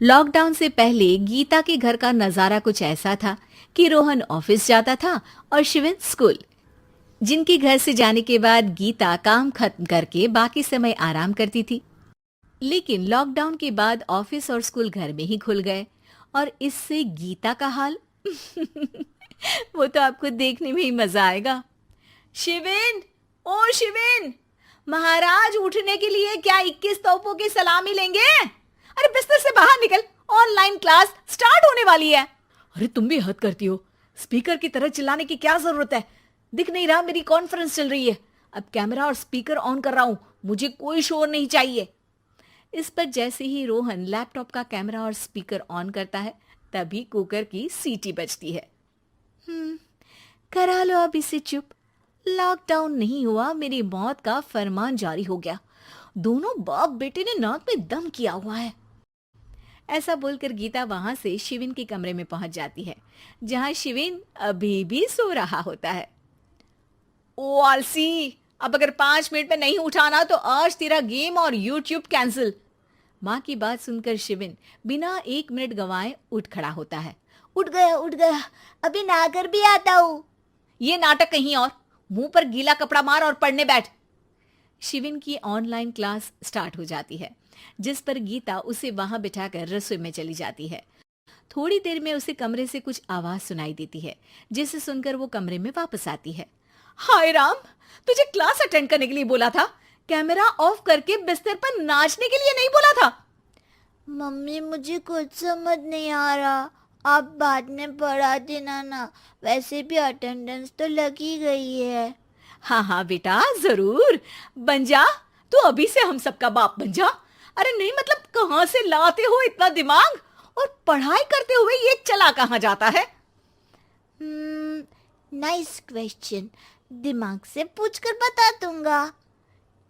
Lockdown से पहले गीता के घर का नजारा कुछ ऐसा था कि रोहन ऑफिस जाता था और शिविन स्कूल। जिनके घर से जाने के बाद गीता काम खत्म करके बाकी समय आराम करती थी। लेकिन लॉकडाउन के बाद ऑफिस और स्कूल घर में ही खुल गए और इससे गीता का हाल वो तो आपको देखने में ही मजा आएगा। शिविन, ओ शिविन, महाराज उठने के लिए क्या 21 तोपों की सलामी लेंगे? अरे बिस्तर से बाहर निकल, ऑनलाइन क्लास स्टार्ट होने वाली है। अरे तुम भी हद करती हो, स्पीकर की तरह चिल्लाने की क्या जरूरत है? दिख नहीं रहा मेरी कॉन्फ्रेंस चल रही है। अब कैमरा और स्पीकर ऑन कर रहा हूं, मुझे कोई शोर नहीं चाहिए। इस पर जैसे ही रोहन लैपटॉप का कैमरा और स्पीकर ऑन करता है, तभी कुकर की सीटी बजती है। करा लो अब इसे चुप। लॉकडाउन नहीं हुआ, मेरी मौत का फरमान जारी हो गया। दोनों बाप बेटे ने नाक में दम किया हुआ है। ऐसा बोलकर गीता वहां से शिविन के कमरे में पहुंच जाती है, जहां शिविन अभी भी सो रहा होता है। ओ आलसी, अब अगर 5 मिनट में नहीं उठाना तो आज तेरा गेम और यूट्यूब कैंसिल। माँ की बात सुनकर शिविन बिना 1 मिनट गंवाए उठ खड़ा होता है। उठ गया, अभी नहाकर भी आता हूँ। ये नाटक कहीं और, मुंह पर गीला कपड़ा मार और पढ़ने बैठ। शिविन की ऑनलाइन क्लास स्टार्ट हो जाती है, जिस पर गीता उसे वहां बिठाकर रसोई में चली जाती है। थोड़ी देर में उसे कमरे से कुछ आवाज सुनाई देती है, जिसे सुनकर वो कमरे में वापस आती है। हाय राम, तुझे क्लास अटेंड करने के लिए बोला था, कैमरा ऑफ करके बिस्तर पर नाचने के लिए नहीं बोला था। मम्मी मुझे कुछ समझ नहीं आ रहा, आप बाद में पढ़ा देना ना। वैसे भी अटेंडेंस तो लगी गई है। हाँ हाँ बेटा, जरूर बन जा। तू अभी से हम सबका बाप बन जा। अरे नहीं मतलब कहाँ से लाते हो इतना दिमाग, और पढ़ाई करते हुए ये चला कहाँ जाता है? नाइस क्वेश्चन, दिमाग से पूछकर बता दूंगा।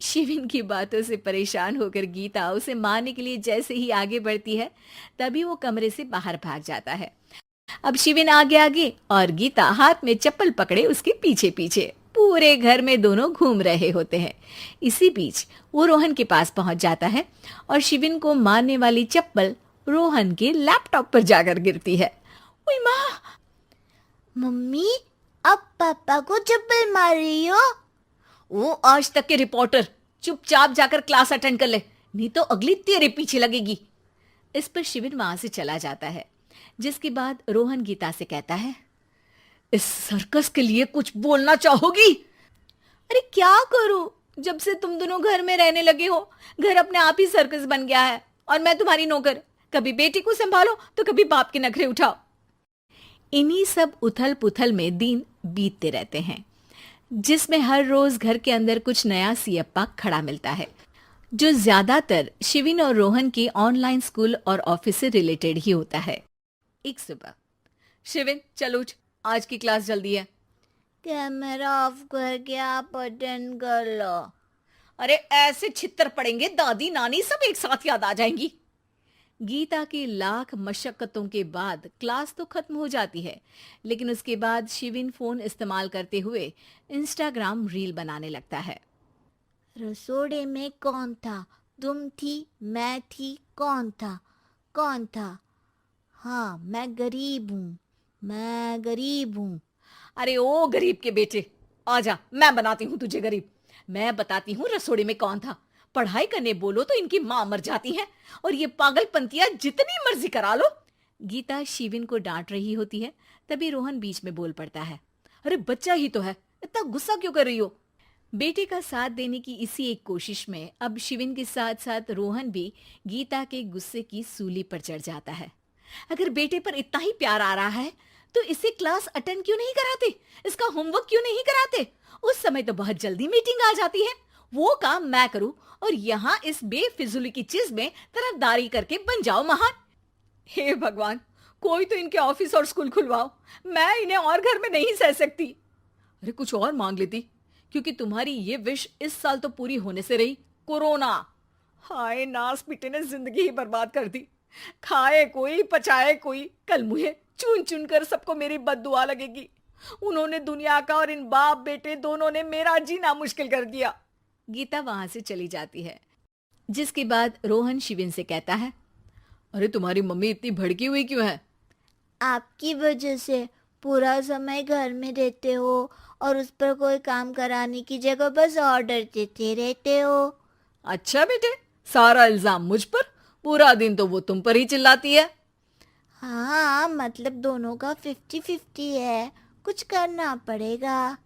शिविन की बातों से परेशान होकर गीता उसे मारने के लिए जैसे ही आगे बढ़ती है, तभी वो कमरे से बाहर भाग जाता है। अब शिविन आगे आगे और गीता हाथ में चप्पल पकड़े उसके पीछे पीछे पूरे घर में दोनों घूम रहे होते हैं। इसी बीच वो रोहन के पास पहुंच जाता है और शिविन को मारने वाली चप्पल रोहन के लैपटॉप पर जाकर गिरती है। ओए माँ! मम्मी, अब पापा को चप्पल मार रही हो? वो आज तक के रिपोर्टर, चुपचाप जाकर क्लास अटेंड कर ले, नहीं तो अगली तेरे पीछे लगेगी। इस पर शिविन वहां से चला जाता है, जिसके बाद रोहन गीता से कहता है, इस सर्कस के लिए कुछ बोलना चाहोगी? अरे क्या करूं, जब से तुम दोनों घर में रहने लगे हो, घर अपने आप ही सर्कस बन गया है और मैं तुम्हारी नौकर। कभी बेटी को संभालो तो कभी बाप के नखरे उठाओ। इन्हीं सब उथल पुथल में दिन बीतते रहते हैं, जिसमें हर रोज घर के अंदर कुछ नया सियप्पा खड़ा मिलता है, जो ज्यादातर शिविन और रोहन के ऑनलाइन स्कूल और ऑफिस से रिलेटेड ही होता है। एक सुबह, शिविन चलो उठ, आज की क्लास जल्दी है। कैमरा ऑफ करके आप अटेंड कर लो। अरे ऐसे छित्तर पड़ेंगे, दादी नानी सब एक साथ याद आ जाएंगी। गीता की लाख मशक्कतों के बाद क्लास तो खत्म हो जाती है, लेकिन उसके बाद शिविन फोन इस्तेमाल करते हुए इंस्टाग्राम रील बनाने लगता है। रसोड़े में कौन था? तुम थी, मैं थी, कौन था? कौन था? हाँ, मैं गरीब हूँ, मैं गरीब हूँ। अरे ओ गरीब के बेटे, आजा, मैं बनाती हूँ तुझे गरीब। मैं बताती हूँ रसोड़े में कौन था। पढ़ाई करने बोलो तो इनकी माँ मर जाती है, और ये पागलपंतियां जितनी मर्जी करा लो। गीता शिविन को डांट रही होती है, तभी रोहन बीच में बोल पड़ता है। अरे बच्चा ही तो है, इतना गुस्सा क्यों कर रही हो? बेटे का साथ देने की इसी एक कोशिश में अब शिविन के साथ साथ रोहन भी गीता के गुस्से की सूली पर चढ़ जाता है। अगर बेटे पर इतना ही प्यार आ रहा है तो इसे क्लास अटेंड क्यों नहीं कराते, इसका होमवर्क क्यों नहीं कराते? उस समय तो बहुत जल्दी मीटिंग आ जाती है, वो काम मैं करूं और यहाँ इस बेफिजुली की चीज में तरफदारी करके बन जाओ महान। हे भगवान, कोई तो इनके ऑफिस और स्कूल खुलवाओ, मैं इन्हें और घर में नहीं सह सकती। अरे कुछ और मांग लेती, क्योंकि तुम्हारी ये विश इस साल तो पूरी होने से रही, कोरोना। हाय नास पिटे ने जिंदगी ही बर्बाद कर दी। खाए कोई पचाए कोई, कल मुझे चुन चुन कर सबको मेरी बद्दुआ लगेगी। उन्होंने दुनिया का और इन बाप बेटे दोनों ने मेरा जीना मुश्किल कर दिया। गीता वहां से चली जाती है, जिसके बाद रोहन शिविन से कहता है, अरे तुम्हारी मम्मी इतनी भड़की हुई क्यों है? आपकी वजह से पूरा समय घर में रहते हो और उस पर कोई काम कराने की जगह बस ऑर्डर देते रहते हो। अच्छा बेटे, सारा इल्जाम मुझ पर, पूरा दिन तो वो तुम पर ही चिल्लाती है। हाँ, मतलब दोनों का 50-50 है, कुछ करना पड़ेगा।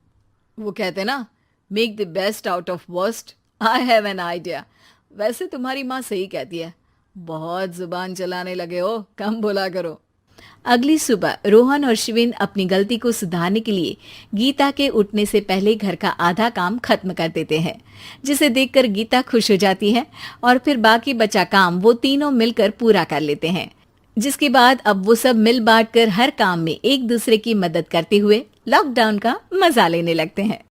वो कहते ना, make the best out of worst. I have an idea. वैसे तुम्हारी माँ सही कहती है, बहुत जुबान चलाने लगे हो, कम बोला करो। अगली सुबह रोहन और शिविन अपनी गलती को सुधारने के लिए गीता के उठने से पहले घर का आधा काम खत्म कर देते हैं, जिसे देखकर गीता खुश हो जाती है और फिर बाकी बचा काम वो तीनों मिलकर पूरा कर लेते हैं। जिसके बाद अब वो सब मिल बांट कर हर काम में एक दूसरे की मदद करते हुए लॉकडाउन का मजा लेने लगते हैं।